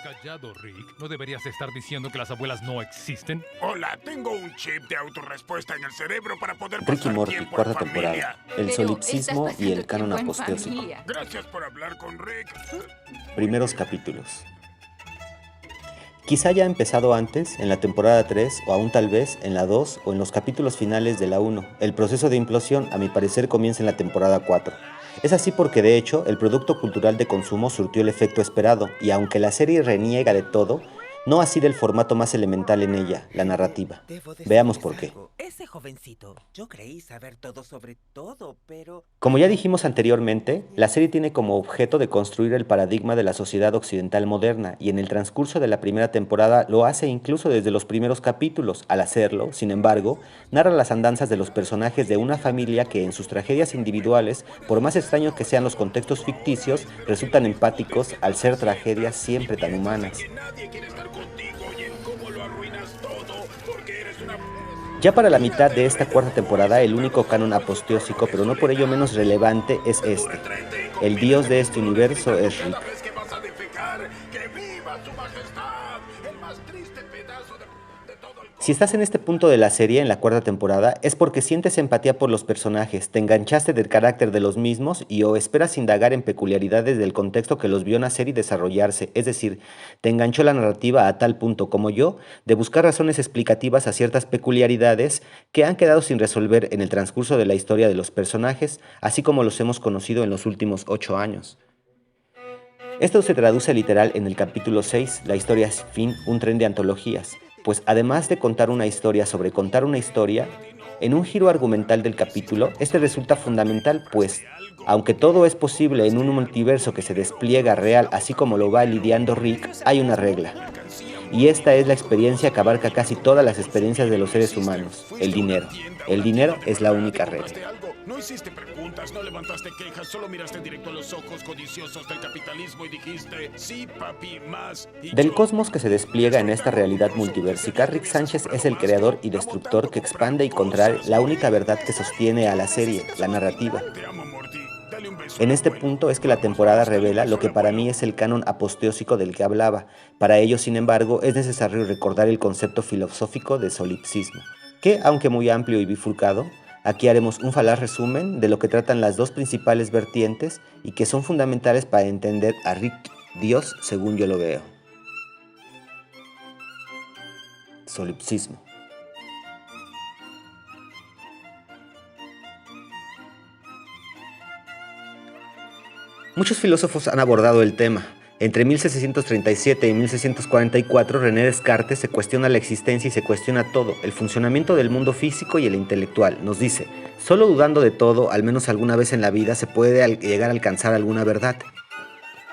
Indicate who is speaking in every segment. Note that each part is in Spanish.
Speaker 1: callado, Rick. ¿No deberías estar diciendo que las abuelas no existen?
Speaker 2: Hola, tengo un chip de autorrespuesta en el cerebro para poder
Speaker 3: Rick y
Speaker 2: pasar
Speaker 3: Morty,
Speaker 2: tiempo
Speaker 3: cuarta
Speaker 2: en familia.
Speaker 3: temporada. El
Speaker 4: Pero
Speaker 3: solipsismo
Speaker 4: estás
Speaker 3: y el
Speaker 4: pasando
Speaker 3: canon
Speaker 4: tiempo en
Speaker 3: apostósico.
Speaker 4: familia.
Speaker 2: Gracias por hablar con Rick.
Speaker 3: Primeros capítulos. Quizá haya empezado antes, en la temporada 3, o aún tal vez en la 2 o en los capítulos finales de la 1. El proceso de implosión, a mi parecer, comienza en la temporada 4. Es así porque, de hecho, el producto cultural de consumo surtió el efecto esperado, y aunque la serie reniega de todo, no así del formato más elemental en ella, la narrativa. Veamos por qué.
Speaker 5: Ese jovencito, yo creí saber todo sobre todo, pero...
Speaker 3: Como ya dijimos anteriormente, la serie tiene como objeto de construir el paradigma de la sociedad occidental moderna y en el transcurso de la primera temporada lo hace incluso desde los primeros capítulos. Al hacerlo, sin embargo, narra las andanzas de los personajes de una familia que en sus tragedias individuales, por más extraños que sean los contextos ficticios, resultan empáticos al ser tragedias siempre tan humanas.
Speaker 2: Nadie quiere estar contigo y en cómo lo arruinas todo porque eres una...
Speaker 3: Ya para la mitad de esta cuarta temporada, el único canon aposteósico, pero no por ello menos relevante, es este. El dios de este universo es Rick.
Speaker 2: Cada vez que vas a defecar, que viva su majestad, el más triste pedazo de todo el...
Speaker 3: Si estás en este punto de la serie, en la cuarta temporada, es porque sientes empatía por los personajes, te enganchaste del carácter de los mismos y o esperas indagar en peculiaridades del contexto que los vio nacer y desarrollarse, es decir, te enganchó la narrativa a tal punto como yo, de buscar razones explicativas a ciertas peculiaridades que han quedado sin resolver en el transcurso de la historia de los personajes, así como los hemos conocido en los últimos 8 años. Esto se traduce literal en el capítulo 6, la historia sin fin, un tren de antologías. Pues además de contar una historia sobre contar una historia, en un giro argumental del capítulo, este resulta fundamental, pues, aunque todo es posible en un multiverso que se despliega real así como lo va lidiando Rick, hay una regla. Y esta es la experiencia que abarca casi todas las experiencias de los seres humanos, el dinero. El dinero es la única regla.
Speaker 2: No hiciste preguntas, no levantaste quejas, solo miraste directo a los ojos codiciosos del capitalismo y dijiste, sí, papi, más.
Speaker 3: Del cosmos que se despliega en esta realidad multiversica, Rick Sánchez es el creador y destructor que expande y contrae la única verdad que sostiene a la serie, la narrativa.
Speaker 2: Te amo, Morty. Dale un beso.
Speaker 3: En este punto es que la temporada revela lo que para mí es el canon aposteósico del que hablaba. Para ello, sin embargo, es necesario recordar el concepto filosófico de solipsismo, que, aunque muy amplio y bifurcado, aquí haremos un falaz resumen de lo que tratan las dos principales vertientes y que son fundamentales para entender a Rick, Dios, según yo lo veo. Solipsismo. Muchos filósofos han abordado el tema. Entre 1737 y 1644, René Descartes se cuestiona la existencia y se cuestiona todo, el funcionamiento del mundo físico y el intelectual. Nos dice, solo dudando de todo, al menos alguna vez en la vida, se puede llegar a alcanzar alguna verdad.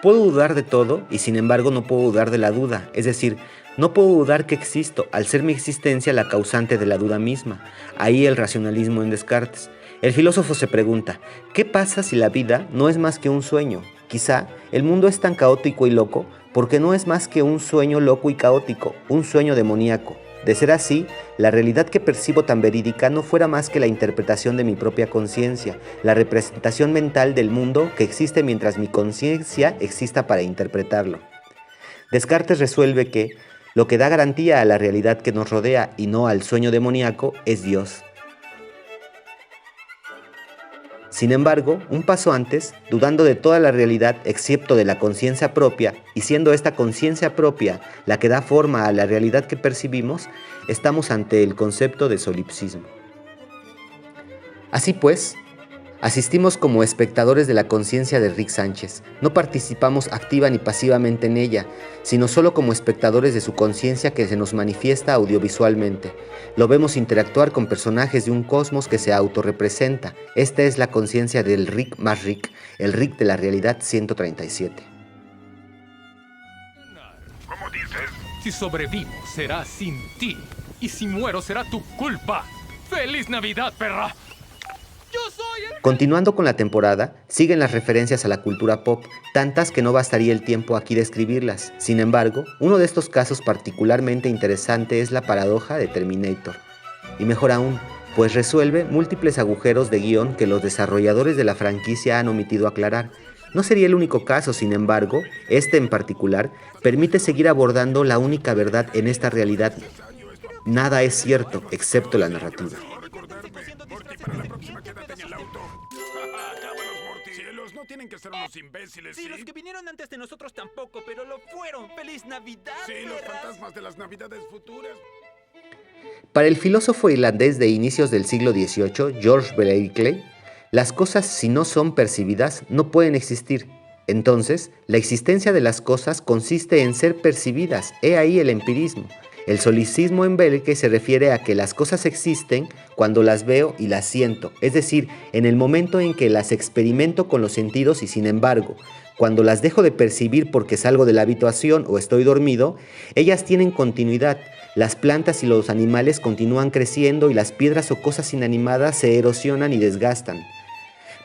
Speaker 3: Puedo dudar de todo y sin embargo no puedo dudar de la duda, es decir, no puedo dudar que existo, al ser mi existencia la causante de la duda misma. Ahí el racionalismo en Descartes. El filósofo se pregunta, ¿qué pasa si la vida no es más que un sueño? Quizá el mundo es tan caótico y loco porque no es más que un sueño loco y caótico, un sueño demoníaco. De ser así, la realidad que percibo tan verídica no fuera más que la interpretación de mi propia conciencia, la representación mental del mundo que existe mientras mi conciencia exista para interpretarlo. Descartes resuelve que lo que da garantía a la realidad que nos rodea y no al sueño demoníaco es Dios. Sin embargo, un paso antes, dudando de toda la realidad excepto de la conciencia propia, y siendo esta conciencia propia la que da forma a la realidad que percibimos, estamos ante el concepto de solipsismo. Así pues, asistimos como espectadores de la conciencia de Rick Sánchez. No participamos activa ni pasivamente en ella, sino solo como espectadores de su conciencia que se nos manifiesta audiovisualmente. Lo vemos interactuar con personajes de un cosmos que se autorrepresenta. Esta es la conciencia del Rick más Rick, el Rick de la realidad 137.
Speaker 2: ¿Cómo dices?
Speaker 1: Si sobrevivo, será sin ti. Y si muero, será tu culpa. ¡Feliz Navidad, perra! ¡Yo soy el...
Speaker 3: Continuando con la temporada, siguen las referencias a la cultura pop, tantas que no bastaría el tiempo aquí de escribirlas. Sin embargo, uno de estos casos particularmente interesante es la paradoja de Terminator. Y mejor aún, pues resuelve múltiples agujeros de guión que los desarrolladores de la franquicia han omitido aclarar. No sería el único caso, sin embargo, este en particular permite seguir abordando la única verdad en esta realidad. Nada es cierto excepto la narrativa.
Speaker 2: Morty, para la próxima quédate en el auto. Cábalos, Morty. Cielos, no tienen que ser unos imbéciles,
Speaker 5: Sí,
Speaker 2: ¿sí?
Speaker 5: los que vinieron antes de nosotros tampoco, pero lo fueron. ¡Feliz Navidad,
Speaker 2: Sí, los
Speaker 5: perras!
Speaker 2: fantasmas de las navidades futuras.
Speaker 3: Para el filósofo irlandés de inicios del siglo XVIII, George Berkeley, las cosas, si no son percibidas, no pueden existir. Entonces, la existencia de las cosas consiste en ser percibidas. He ahí el empirismo. El solicismo en Berkeley se refiere a que las cosas existen cuando las veo y las siento, es decir, en el momento en que las experimento con los sentidos y, sin embargo, cuando las dejo de percibir porque salgo de la habitación o estoy dormido, ellas tienen continuidad. Las plantas y los animales continúan creciendo y las piedras o cosas inanimadas se erosionan y desgastan.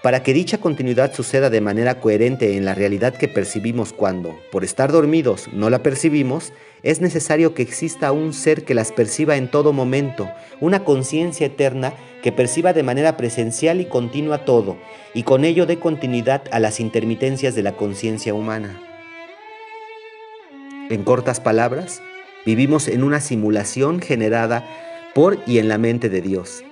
Speaker 3: Para que dicha continuidad suceda de manera coherente en la realidad que percibimos cuando, por estar dormidos, no la percibimos, es necesario que exista un ser que las perciba en todo momento, una conciencia eterna que perciba de manera presencial y continua todo, y con ello dé continuidad a las intermitencias de la conciencia humana. En cortas palabras, vivimos en una simulación generada por y en la mente de Dios.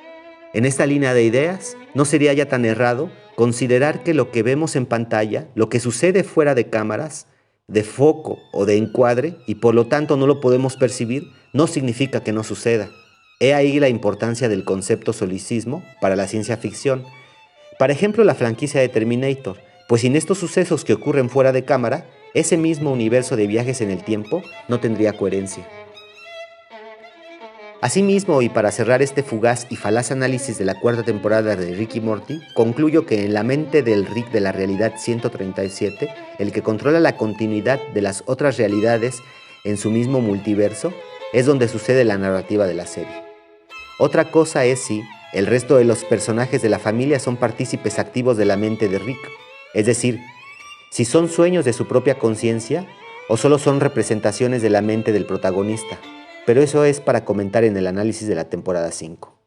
Speaker 3: En esta línea de ideas, no sería ya tan errado considerar que lo que vemos en pantalla, lo que sucede fuera de cámaras, de foco o de encuadre, y por lo tanto no lo podemos percibir, no significa que no suceda. He ahí la importancia del concepto solicismo para la ciencia ficción. Por ejemplo, la franquicia de Terminator, pues sin estos sucesos que ocurren fuera de cámara, ese mismo universo de viajes en el tiempo no tendría coherencia. Asimismo, y para cerrar este fugaz y falaz análisis de la cuarta temporada de Rick y Morty, concluyo que en la mente del Rick de la realidad 137, el que controla la continuidad de las otras realidades en su mismo multiverso, es donde sucede la narrativa de la serie. Otra cosa es si el resto de los personajes de la familia son partícipes activos de la mente de Rick, es decir, si son sueños de su propia conciencia o solo son representaciones de la mente del protagonista. Pero eso es para comentar en el análisis de la temporada 5.